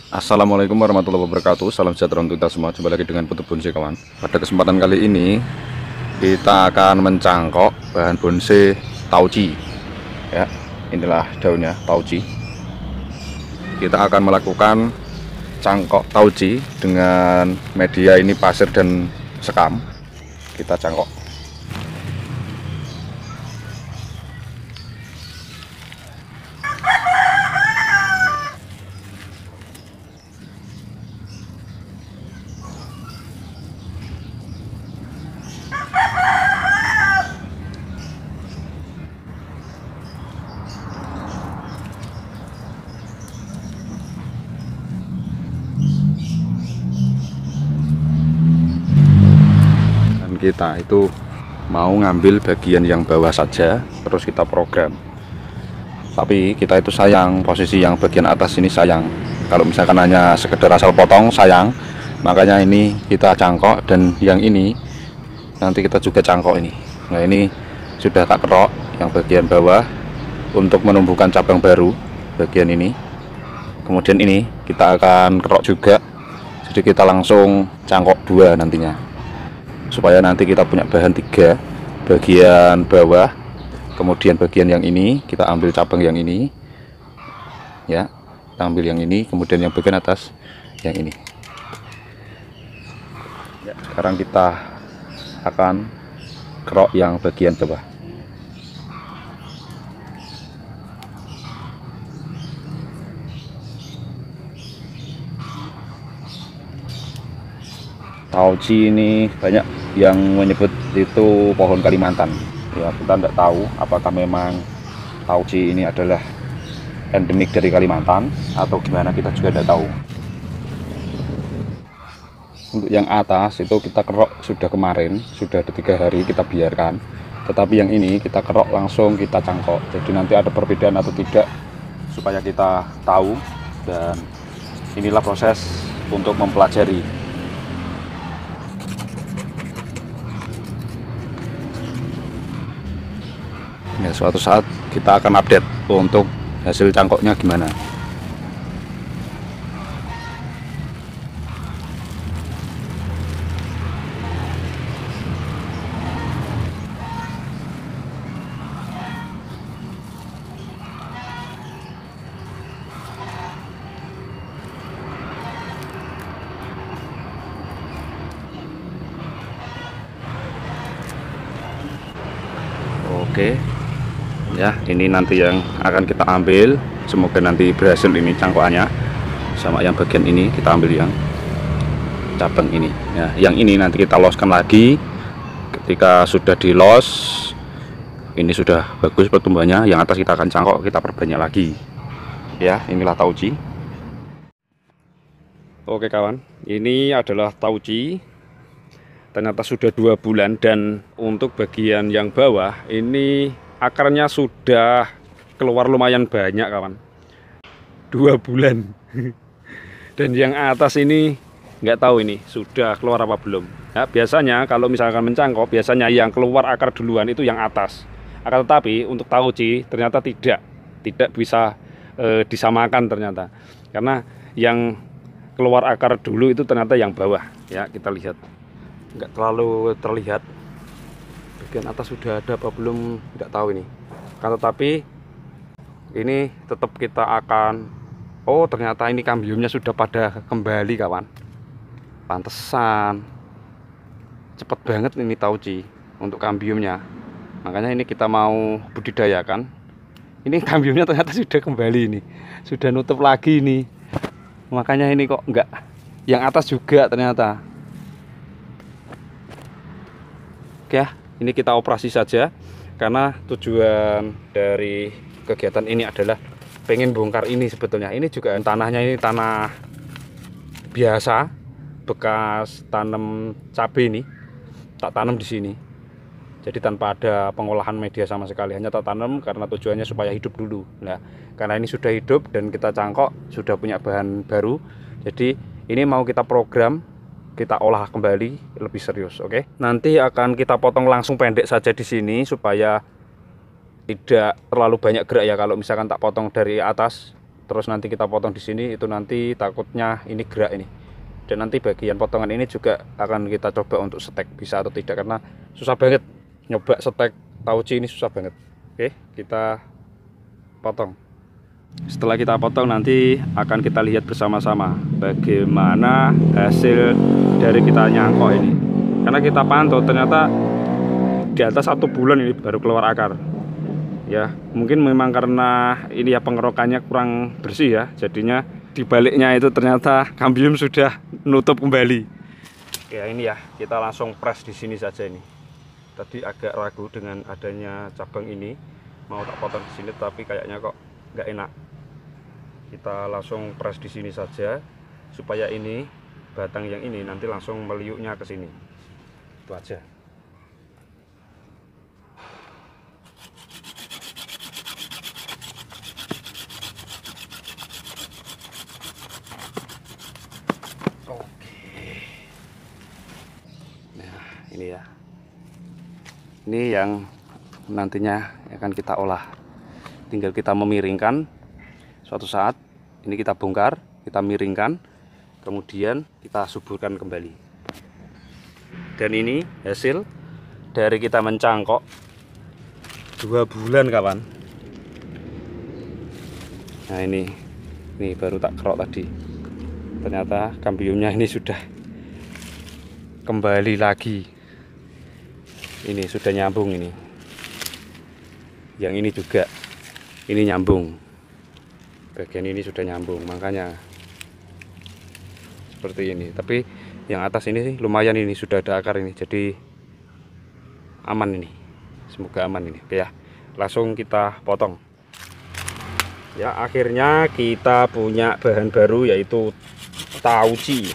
Assalamualaikum warahmatullahi wabarakatuh. Salam sejahtera untuk kita semua. Jumpa lagi dengan Putu Bonsai kawan. Pada kesempatan kali ini kita akan mencangkok bahan bonsai tauci. Ya, inilah daunnya tauci. Kita akan melakukan cangkok tauci dengan media ini pasir dan sekam. Kita cangkok. Kita itu mau ngambil bagian yang bawah saja, terus kita program. Tapi kita itu sayang, posisi yang bagian atas ini sayang. Kalau misalkan hanya sekedar asal potong sayang, makanya ini kita cangkok, dan yang ini nanti kita juga cangkok ini. Nah, ini sudah tak kerok yang bagian bawah untuk menumbuhkan cabang baru bagian ini. Kemudian ini kita akan kerok juga, jadi kita langsung cangkok dua nantinya, supaya nanti kita punya bahan tiga, bagian bawah, kemudian bagian yang ini kita ambil cabang yang ini ya, kita ambil yang ini, kemudian yang bagian atas yang ini ya. Sekarang kita akan kerok yang bagian bawah. Tauci ini banyak yang menyebut itu pohon Kalimantan. Ya, kita tidak tahu apakah memang tauci ini adalah endemik dari Kalimantan atau gimana, kita juga tidak tahu. Untuk yang atas itu kita kerok sudah kemarin, sudah ada 3 hari kita biarkan. Tetapi yang ini kita kerok langsung kita cangkok. Jadi nanti ada perbedaan atau tidak, supaya kita tahu. Dan inilah proses untuk mempelajari. Ya, suatu saat kita akan update untuk hasil cangkoknya gimana. Oke ya, ini nanti yang akan kita ambil, semoga nanti berhasil ini cangkokannya. Sama yang bagian ini kita ambil yang cabang ini ya, yang ini nanti kita loskan lagi. Ketika sudah di los, ini sudah bagus pertumbuhannya, yang atas kita akan cangkok, kita perbanyak lagi ya. Inilah tauci. Oke kawan, ini adalah tauci. Ternyata sudah 2 bulan, dan untuk bagian yang bawah ini akarnya sudah keluar lumayan banyak kawan. 2 bulan. Dan yang atas ini nggak tahu ini sudah keluar apa belum ya. Biasanya kalau misalkan mencangkok, biasanya yang keluar akar duluan itu yang atas. Akan tetapi untuk tauci ternyata tidak bisa disamakan ternyata, karena yang keluar akar dulu itu ternyata yang bawah ya. Kita lihat, nggak terlalu terlihat bagian atas sudah ada apa belum, tidak tahu ini. Kan tetapi ini tetap kita akan, oh ternyata ini kambiumnya sudah pada kembali kawan. Pantesan cepet banget ini tauci untuk kambiumnya, makanya ini kita mau budidayakan. Ini kambiumnya ternyata sudah kembali, ini sudah nutup lagi ini, makanya ini kok enggak yang atas juga ternyata. Oke ya, ini kita operasi saja, karena tujuan dari kegiatan ini adalah pengen bongkar ini. Sebetulnya ini juga tanahnya, ini tanah biasa bekas tanam cabai, ini tak tanam di sini. Jadi tanpa ada pengolahan media sama sekali, hanya tak tanam karena tujuannya supaya hidup dulu. Nah, karena ini sudah hidup dan kita cangkok, sudah punya bahan baru. Jadi ini mau kita program, kita olah kembali lebih serius. Oke, nanti akan kita potong langsung pendek saja di sini supaya tidak terlalu banyak gerak ya. Kalau misalkan tak potong dari atas terus nanti kita potong di sini, itu nanti takutnya ini gerak ini. Dan nanti bagian potongan ini juga akan kita coba untuk stek bisa atau tidak, karena susah banget nyoba stek tauci ini, susah banget. Oke, kita potong. Setelah kita potong nanti akan kita lihat bersama-sama bagaimana hasil dari kita nyangkok ini. Karena kita pantau ternyata di atas 1 bulan ini baru keluar akar. Ya, mungkin memang karena ini ya pengerokannya kurang bersih ya, jadinya dibaliknya itu ternyata kambium sudah nutup kembali. Ya ini ya, kita langsung press di sini saja ini. Tadi agak ragu dengan adanya cabang ini, mau tak potong di sini tapi kayaknya kok nggak enak. Kita langsung press di sini saja supaya ini batang yang ini nanti langsung meliuknya ke sini. Itu aja. Ini ya, ini yang nantinya akan kita olah. Tinggal kita memiringkan. Suatu saat ini kita bongkar, kita miringkan, kemudian kita suburkan kembali. Dan ini hasil dari kita mencangkok 2 bulan kawan. Nah ini baru tak kerok tadi. Ternyata kambiumnya ini sudah kembali lagi. Ini sudah nyambung ini. Yang ini juga ini nyambung. Bagian ini sudah nyambung, makanya seperti ini. Tapi yang atas ini sih lumayan, ini sudah ada akar ini. Jadi aman ini. Semoga aman ini. Oke ya. Langsung kita potong. Ya, akhirnya kita punya bahan baru yaitu tauci.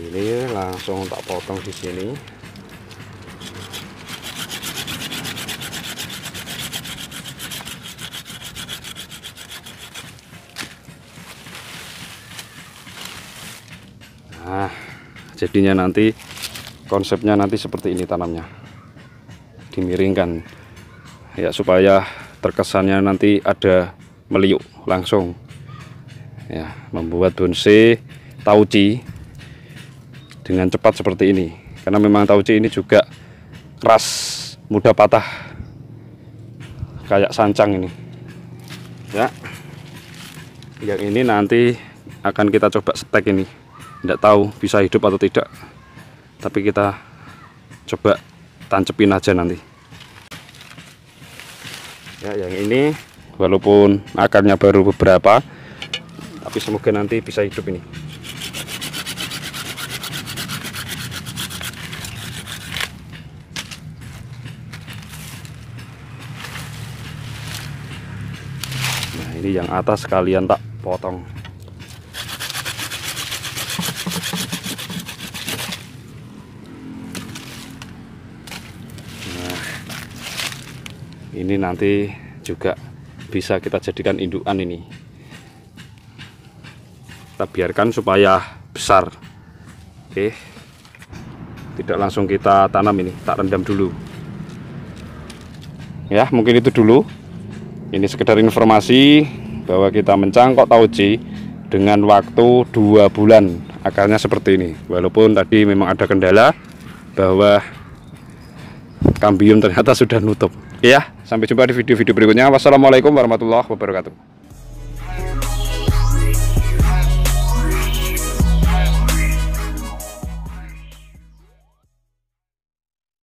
Ini langsung tak potong di sini. Nah, jadinya nanti konsepnya nanti seperti ini tanamnya. Dimiringkan. Ya, supaya terkesannya nanti ada meliuk langsung. Ya, membuat bonsai tauci dengan cepat seperti ini, karena memang tauci ini juga keras, mudah patah kayak sancang ini ya. Yang ini nanti akan kita coba stek ini, tidak tahu bisa hidup atau tidak, tapi kita coba tancepin aja nanti ya. Yang ini walaupun akarnya baru beberapa, tapi semoga nanti bisa hidup ini. Nah, ini yang atas sekalian tak potong. Nah, ini nanti juga bisa kita jadikan indukan ini. Kita biarkan supaya besar. Oke. Tidak langsung kita tanam ini, tak rendam dulu. Ya, mungkin itu dulu. Ini sekedar informasi bahwa kita mencangkok tauci dengan waktu 2 bulan. Akarnya seperti ini. Walaupun tadi memang ada kendala bahwa kambium ternyata sudah nutup. Ya, sampai jumpa di video-video berikutnya. Wassalamualaikum warahmatullahi wabarakatuh.